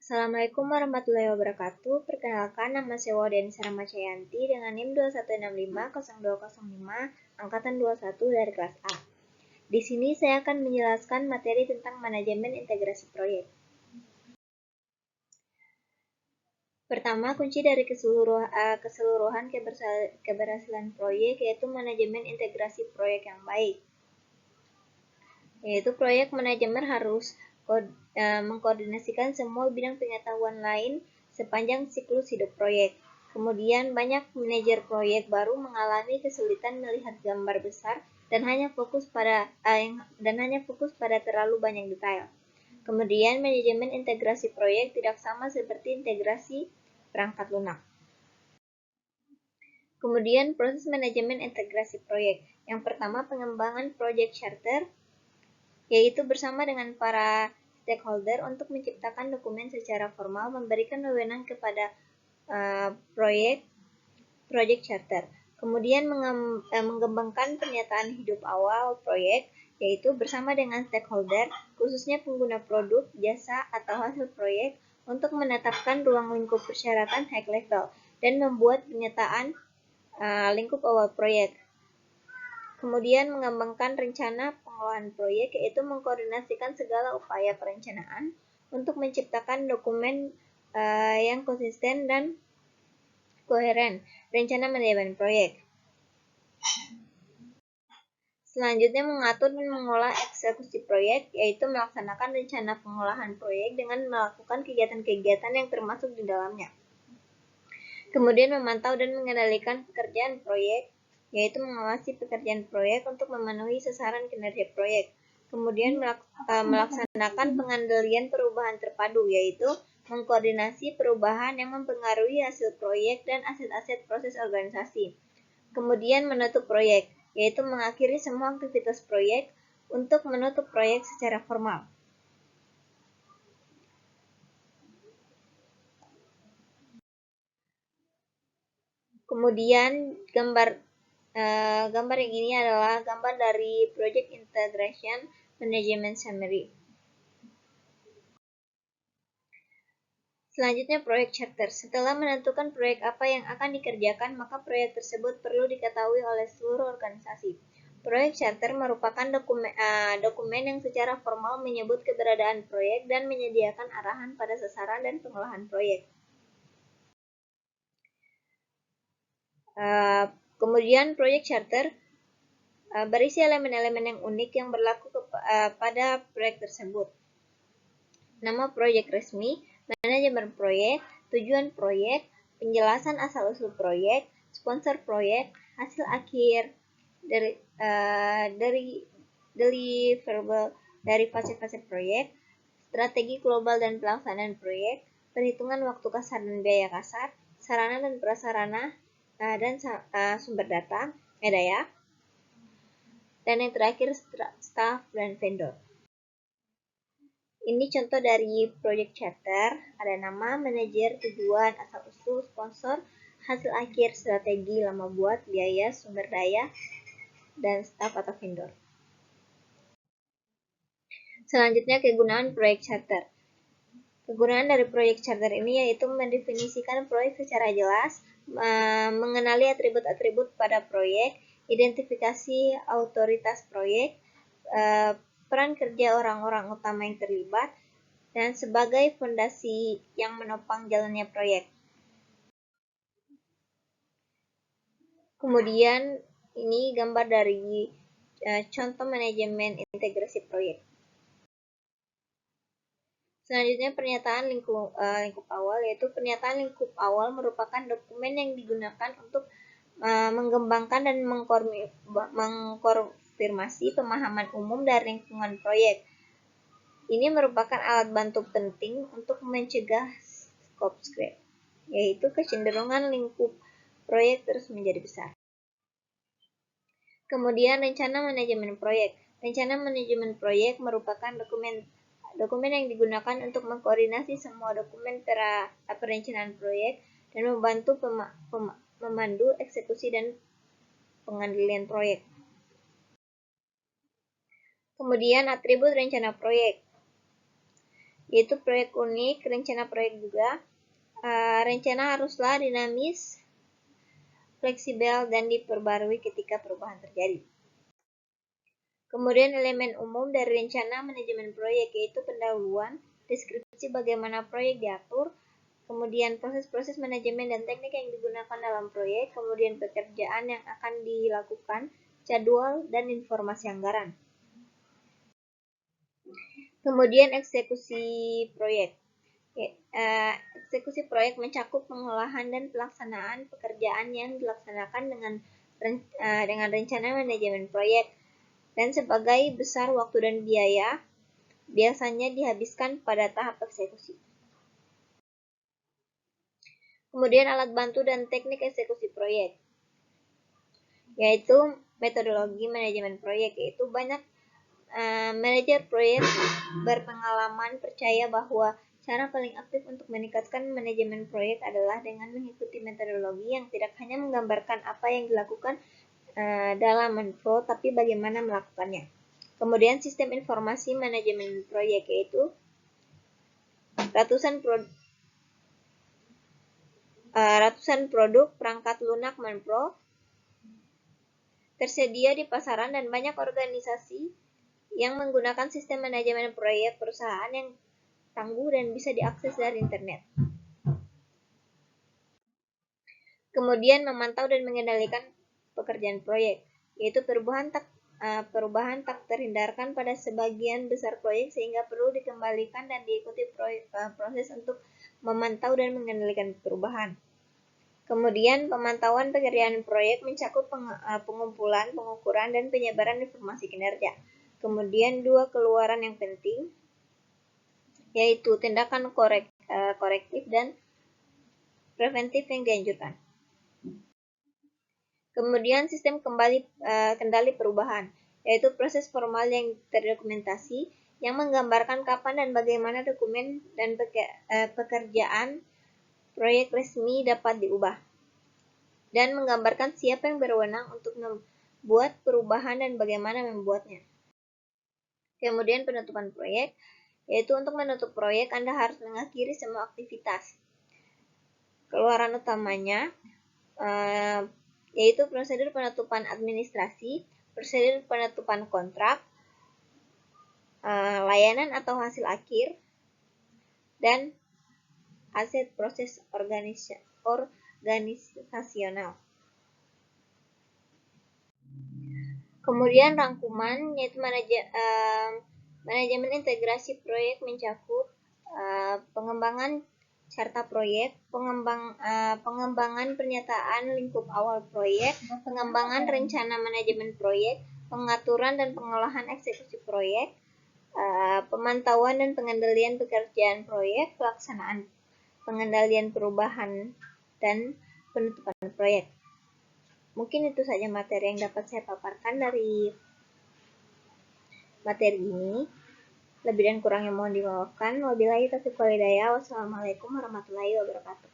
Assalamualaikum warahmatullahi wabarakatuh. Perkenalkan, nama saya Wardani Saramacayanti dengan NIM 21650205 angkatan 21 dari kelas A. Di sini saya akan menjelaskan materi tentang manajemen integrasi proyek. Pertama, kunci dari keseluruhan keberhasilan proyek yaitu manajemen integrasi proyek yang baik. Yaitu proyek manajemen harus mengkoordinasikan semua bidang pengetahuan lain sepanjang siklus hidup proyek. Kemudian banyak manajer proyek baru mengalami kesulitan melihat gambar besar dan hanya fokus pada terlalu banyak detail. Kemudian manajemen integrasi proyek tidak sama seperti integrasi perangkat lunak. Kemudian proses manajemen integrasi proyek. Yang pertama, pengembangan project charter, yaitu bersama dengan para stakeholder untuk menciptakan dokumen secara formal, memberikan wewenang kepada project charter. Kemudian mengembangkan pernyataan hidup awal proyek, yaitu bersama dengan stakeholder, khususnya pengguna produk, jasa, atau hasil proyek, untuk menetapkan ruang lingkup persyaratan high level dan membuat pernyataan lingkup awal proyek. Kemudian mengembangkan rencana pengelolaan proyek, yaitu mengkoordinasikan segala upaya perencanaan untuk menciptakan dokumen yang konsisten dan koheren, rencana manajemen proyek. Selanjutnya, mengatur dan mengolah eksekusi proyek, yaitu melaksanakan rencana pengolahan proyek dengan melakukan kegiatan-kegiatan yang termasuk di dalamnya. Kemudian memantau dan mengendalikan pekerjaan proyek, yaitu mengawasi pekerjaan proyek untuk memenuhi sasaran kinerja proyek. Kemudian melaksanakan pengendalian perubahan terpadu, yaitu mengkoordinasi perubahan yang mempengaruhi hasil proyek dan aset-aset proses organisasi. Kemudian menutup proyek, yaitu mengakhiri semua aktivitas proyek untuk menutup proyek secara formal. Kemudian gambar yang ini adalah gambar dari Project Integration Management Summary. Selanjutnya, proyek charter. Setelah menentukan proyek apa yang akan dikerjakan, maka proyek tersebut perlu diketahui oleh seluruh organisasi. Proyek charter merupakan dokumen yang secara formal menyebut keberadaan proyek dan menyediakan arahan pada sasaran dan pengolahan proyek. Kemudian proyek charter berisi elemen-elemen yang unik yang berlaku pada proyek tersebut. Nama proyek resmi, manajemen proyek, tujuan proyek, penjelasan asal-usul proyek, sponsor proyek, hasil akhir dari deliverable dari fase-fase proyek, strategi global dan pelaksanaan proyek, perhitungan waktu kasar dan biaya kasar, sarana dan prasarana dan sumber daya, dan yang terakhir staff dan vendor. Ini contoh dari project charter, ada nama, manajer, tujuan, asal-usul, sponsor, hasil akhir, strategi, lama buat, biaya, sumber daya, dan staff atau vendor. Selanjutnya, kegunaan proyek charter. Kegunaan dari proyek charter ini yaitu mendefinisikan proyek secara jelas, mengenali atribut-atribut pada proyek, identifikasi otoritas proyek, peran kerja orang-orang utama yang terlibat, dan sebagai fondasi yang menopang jalannya proyek. Kemudian ini gambar dari contoh manajemen integrasi proyek. Selanjutnya, pernyataan lingkup awal, yaitu pernyataan lingkup awal merupakan dokumen yang digunakan untuk mengembangkan dan mengkonfirmasi pemahaman umum dari lingkungan proyek. Ini merupakan alat bantu penting untuk mencegah scope creep, yaitu kecenderungan lingkup proyek terus menjadi besar. Kemudian, rencana manajemen proyek. Rencana manajemen proyek merupakan dokumen yang digunakan untuk mengkoordinasi semua dokumen perencanaan proyek dan membantu memandu eksekusi dan pengendalian proyek. Kemudian, atribut rencana proyek. yaitu proyek unik, rencana proyek juga. Rencana haruslah dinamis, fleksibel, dan diperbarui ketika perubahan terjadi. Kemudian elemen umum dari rencana manajemen proyek yaitu pendahuluan, deskripsi bagaimana proyek diatur, kemudian proses-proses manajemen dan teknik yang digunakan dalam proyek, kemudian pekerjaan yang akan dilakukan, jadwal, dan informasi anggaran. Kemudian eksekusi proyek. Eksekusi proyek mencakup pengolahan dan pelaksanaan pekerjaan yang dilaksanakan dengan rencana manajemen proyek, dan sebagai besar waktu dan biaya biasanya dihabiskan pada tahap eksekusi. Kemudian alat bantu dan teknik eksekusi proyek, yaitu metodologi manajemen proyek, yaitu banyak manajer proyek berpengalaman percaya bahwa cara paling aktif untuk meningkatkan manajemen proyek adalah dengan mengikuti metodologi yang tidak hanya menggambarkan apa yang dilakukan dalam flow, tapi bagaimana melakukannya. Kemudian sistem informasi manajemen proyek, yaitu ratusan produk perangkat lunak Manpro tersedia di pasaran, dan banyak organisasi yang menggunakan sistem manajemen proyek perusahaan yang tangguh dan bisa diakses dari internet. Kemudian memantau dan mengendalikan pekerjaan proyek, yaitu perubahan tak terhindarkan pada sebagian besar proyek sehingga perlu dikembalikan dan diikuti proses untuk memantau dan mengendalikan perubahan. Kemudian pemantauan pekerjaan proyek mencakup pengumpulan, pengukuran, dan penyebaran informasi kinerja. Kemudian dua keluaran yang penting, yaitu tindakan korektif dan preventif yang dianjurkan. Kemudian sistem kendali perubahan, yaitu proses formal yang terdokumentasi yang menggambarkan kapan dan bagaimana dokumen dan pekerjaan proyek resmi dapat diubah, dan menggambarkan siapa yang berwenang untuk membuat perubahan dan bagaimana membuatnya. Kemudian penutupan proyek, yaitu untuk menutup proyek Anda harus mengakhiri semua aktivitas. Keluaran utamanya yaitu prosedur penutupan administrasi, prosedur penutupan kontrak, layanan atau hasil akhir, dan aset proses organisasional. Kemudian rangkuman, yaitu manajemen integrasi proyek mencakup pengembangan carta proyek, pengembangan pernyataan lingkup awal proyek, pengembangan rencana manajemen proyek, pengaturan dan pengolahan eksekusi proyek, pemantauan dan pengendalian pekerjaan proyek, pelaksanaan pengendalian perubahan, dan penutupan proyek. Mungkin itu saja materi yang dapat saya paparkan dari materi ini. Lebih dan kurangnya mohon dimaafkan. Wabillahi taufiq wal hidayah. Wassalamualaikum warahmatullahi wabarakatuh.